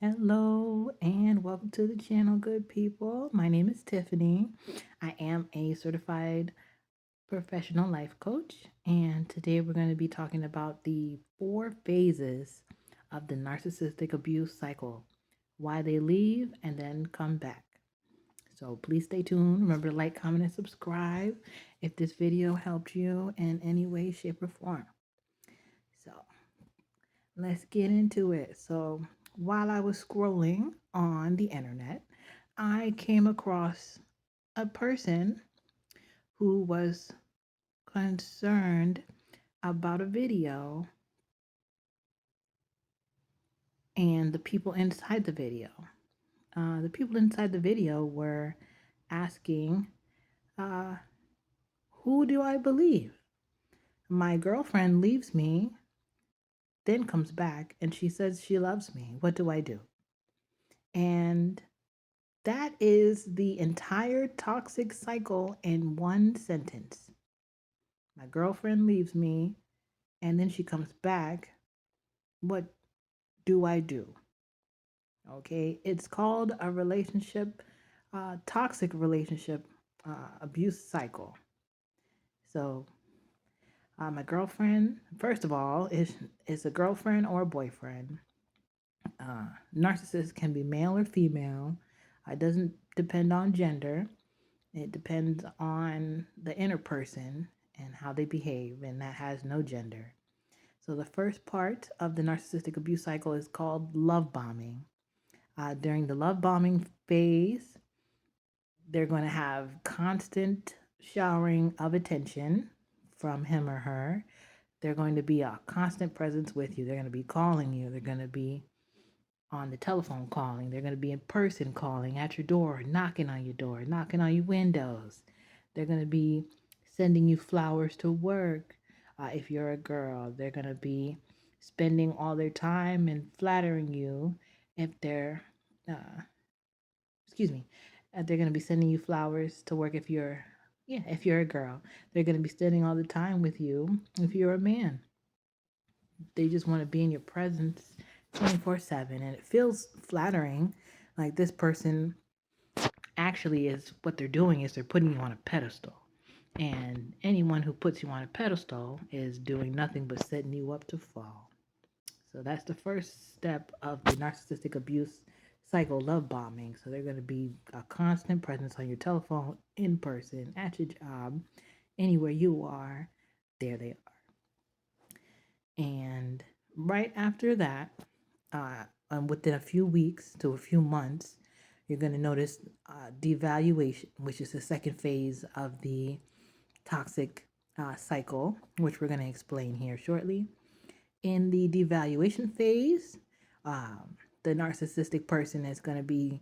Hello and welcome to the channel, good people. My name is Tiffany. I am a certified professional life coach, and today we're going to be talking about the 4 phases of the narcissistic abuse cycle, why they leave and then come back. So please stay tuned. Remember to like, comment, and subscribe if this video helped you in any way, shape, or form. So let's get into it. So, while I was scrolling on the internet, I came across a person who was concerned about a video and the people inside the video. The people inside the video were asking, uh, who do I believe? My girlfriend leaves me, then comes back, and she says she loves me. What do I do? And that is the entire toxic cycle in one sentence. My girlfriend leaves me and then she comes back. What do I do? Okay, it's called a relationship, toxic relationship abuse cycle. So, my girlfriend, first of all, is a girlfriend or a boyfriend. Narcissist can be male or female. It doesn't depend on gender. It depends on the inner person and how they behave, and that has no gender. So, the first part of the narcissistic abuse cycle is called love bombing. During the love bombing phase, they're going to have constant showering of attention from him or her. They're going to be a constant presence with you. They're going to be calling you. They're going to be on the telephone calling. They're going to be in person calling at your door, knocking on your door, knocking on your windows. They're going to be sending you flowers to work. If you're a girl, they're going to be spending all their time and flattering you. If they're, uh, excuse me, they're going to be sending you flowers to work if you're a girl. They're going to be spending all the time with you if you're a man. They just want to be in your presence 24/7, and it feels flattering. Like this person actually is what they're doing is they're putting you on a pedestal. And anyone who puts you on a pedestal is doing nothing but setting you up to fall. So that's the first step of the narcissistic abuse cycle, love bombing. So they're going to be a constant presence on your telephone, in person, at your job, anywhere you are, there they are. And right after that, within a few weeks to a few months, you're going to notice devaluation, which is the second phase of the toxic cycle, which we're going to explain here shortly. In the devaluation phase, the narcissistic person is going to be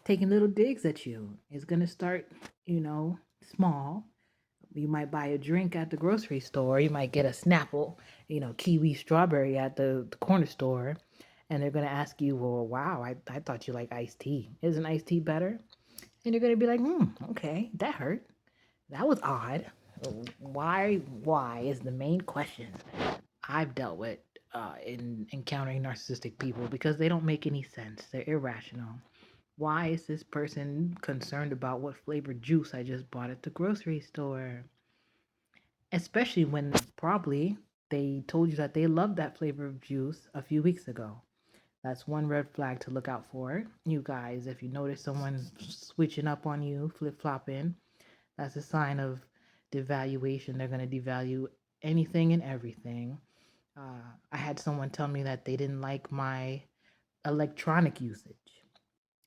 taking little digs at you. It's going to start, small. You might buy a drink at the grocery store. You might get a Snapple, kiwi strawberry at the corner store. And they're going to ask you, well, wow, I thought you like iced tea. Isn't iced tea better? And you're going to be like, okay, that hurt. That was odd. Why is the main question I've dealt with in encountering narcissistic people because they don't make any sense. They're irrational. Why is this person concerned about what flavored juice I just bought at the grocery store? Especially when probably they told you that they loved that flavor of juice a few weeks ago. That's one red flag to look out for. You guys, if you notice someone switching up on you, flip flopping, that's a sign of devaluation. They're going to devalue anything and everything. I had someone tell me that they didn't like my electronic usage.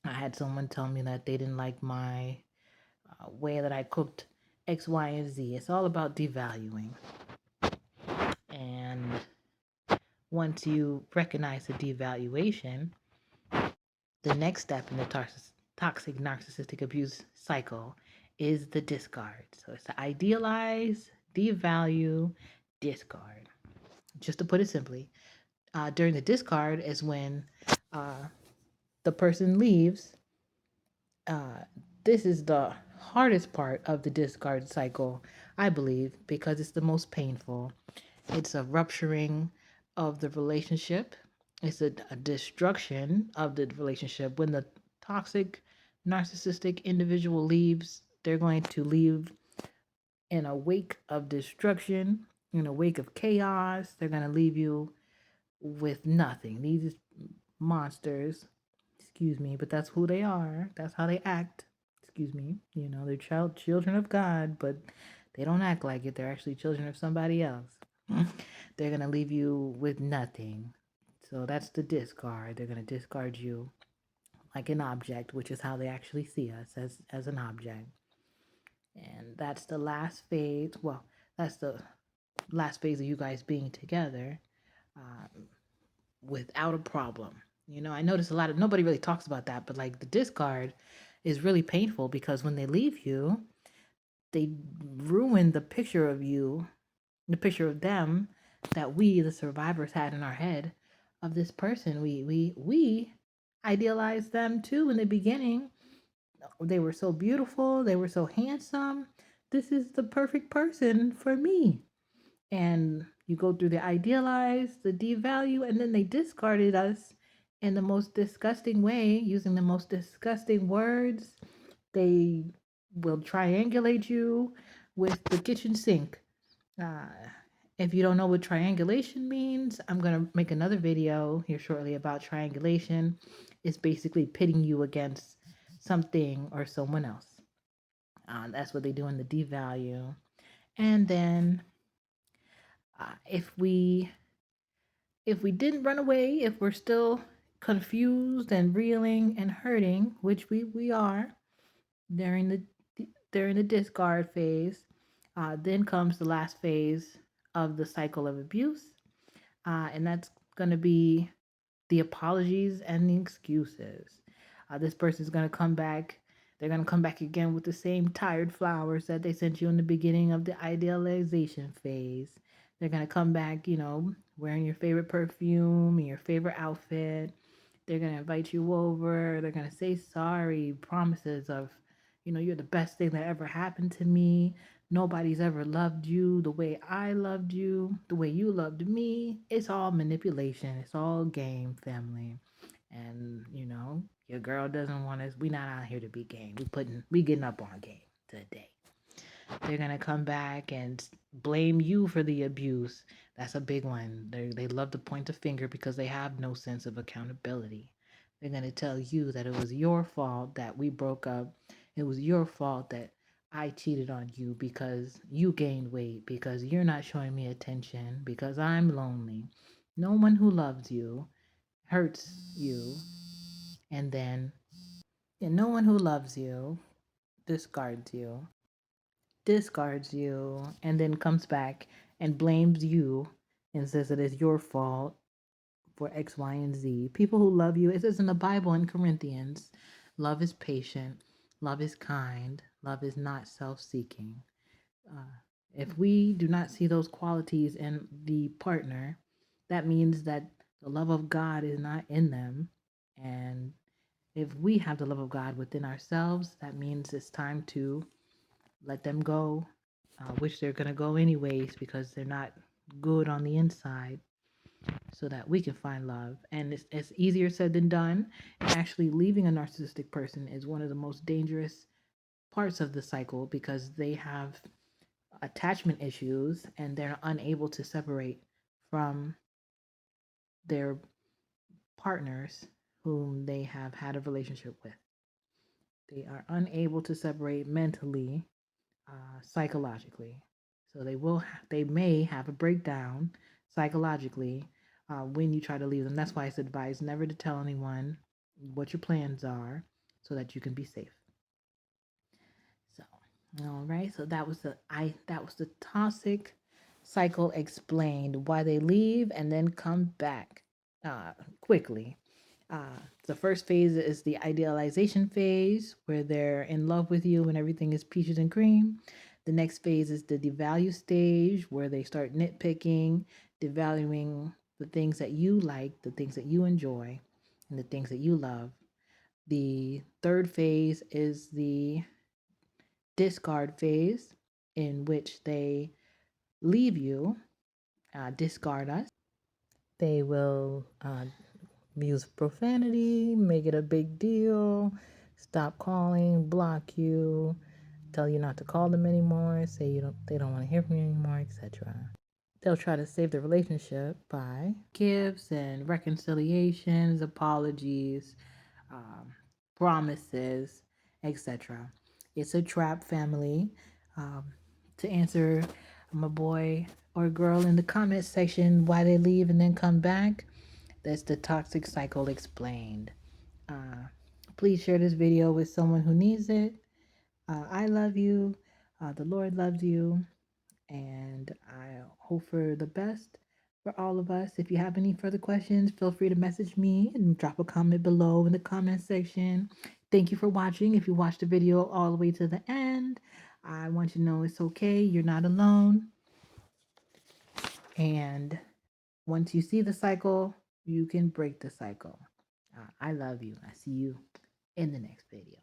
I had someone tell me that they didn't like my way that I cooked X, Y, and Z. It's all about devaluing. And once you recognize the devaluation, the next step in the toxic narcissistic abuse cycle is the discard. So it's to idealize, devalue, discard. Just to put it simply, during the discard is when the person leaves. Uh, this is the hardest part of the discard cycle, I believe, because it's the most painful. It's a rupturing of the relationship. It's a destruction of the relationship. When the toxic, narcissistic individual leaves, they're going to leave in a wake of destruction, in a wake of chaos. They're going to leave you with nothing. These monsters, excuse me, but that's who they are. That's how they act. Excuse me. They're children of God, but they don't act like it. They're actually children of somebody else. They're going to leave you with nothing. So that's the discard. They're going to discard you like an object, which is how they actually see us, as an object. And that's the last phase. Well, that's the last phase of you guys being together, without a problem. I notice a lot of nobody really talks about that, but like the discard is really painful because when they leave you, they ruin the picture of you, the picture of them that we, the survivors, had in our head of this person. We idealized them too in the beginning. They were so beautiful, they were so handsome. This is the perfect person for me. And you go through the idealize, the devalue, and then they discarded us in the most disgusting way, using the most disgusting words. They will triangulate you with the kitchen sink. Uh, if you don't know what triangulation means, I'm going to make another video here shortly about triangulation. It's basically pitting you against something or someone else. That's what they do in the devalue. And then if we didn't run away, if we're still confused and reeling and hurting, which we are during the discard phase, then comes the last phase of the cycle of abuse, and that's going to be the apologies and the excuses. This person's going to come back. They're going to come back again with the same tired flowers that they sent you in the beginning of the idealization phase. They're going to come back, wearing your favorite perfume and your favorite outfit. They're going to invite you over. They're going to say sorry, promises of, you're the best thing that ever happened to me. Nobody's ever loved you the way I loved you, the way you loved me. It's all manipulation. It's all game, family. And your girl doesn't want us. We not out here to be game. We getting up on game today. They're gonna come back and blame you for the abuse. That's a big one. They love to point the finger because they have no sense of accountability. They're gonna tell you that it was your fault that we broke up. It was your fault that I cheated on you because you gained weight, because you're not showing me attention, because I'm lonely. No one who loves you hurts you, and then no one who loves you discards you, and then comes back and blames you and says it is your fault for X, Y, and Z. People who love you, it says in the Bible in Corinthians, love is patient, love is kind, love is not self seeking. Uh, if we do not see those qualities in the partner, that means that the love of God is not in them. And if we have the love of God within ourselves, that means it's time to let them go, which they're going to go anyways because they're not good on the inside, so that we can find love. And it's easier said than done. And actually, leaving a narcissistic person is one of the most dangerous parts of the cycle because they have attachment issues and they're unable to separate from their partners whom they have had a relationship with. They are unable to separate mentally, psychologically. So they may have a breakdown psychologically when you try to leave them. That's why it's advised never to tell anyone what your plans are so that you can be safe. So, all right. So that was the toxic cycle explained, why they leave and then come back quickly. The first phase is the idealization phase, where they're in love with you and everything is peaches and cream. The next phase is the devalue stage, where they start nitpicking, devaluing the things that you like, the things that you enjoy, and the things that you love. The third phase is the discard phase, in which they leave you, discard us. They will use profanity, make it a big deal, stop calling, block you, tell you not to call them anymore, say they don't want to hear from you anymore, etc. They'll try to save the relationship by gifts and reconciliations, apologies, um, promises, etc. It's a trap, family. Um, to answer my boy or girl in the comment section why they leave and then come back, that's the toxic cycle explained. Uh, Please share this video with someone who needs it. I love you. The Lord loves you. And I hope for the best for all of us. If you have any further questions, feel free to message me and drop a comment below in the comment section. Thank you for watching. If you watched the video all the way to the end, I want you to know it's okay. You're not alone. And once you see the cycle, you can break the cycle. I love you. I see you in the next video.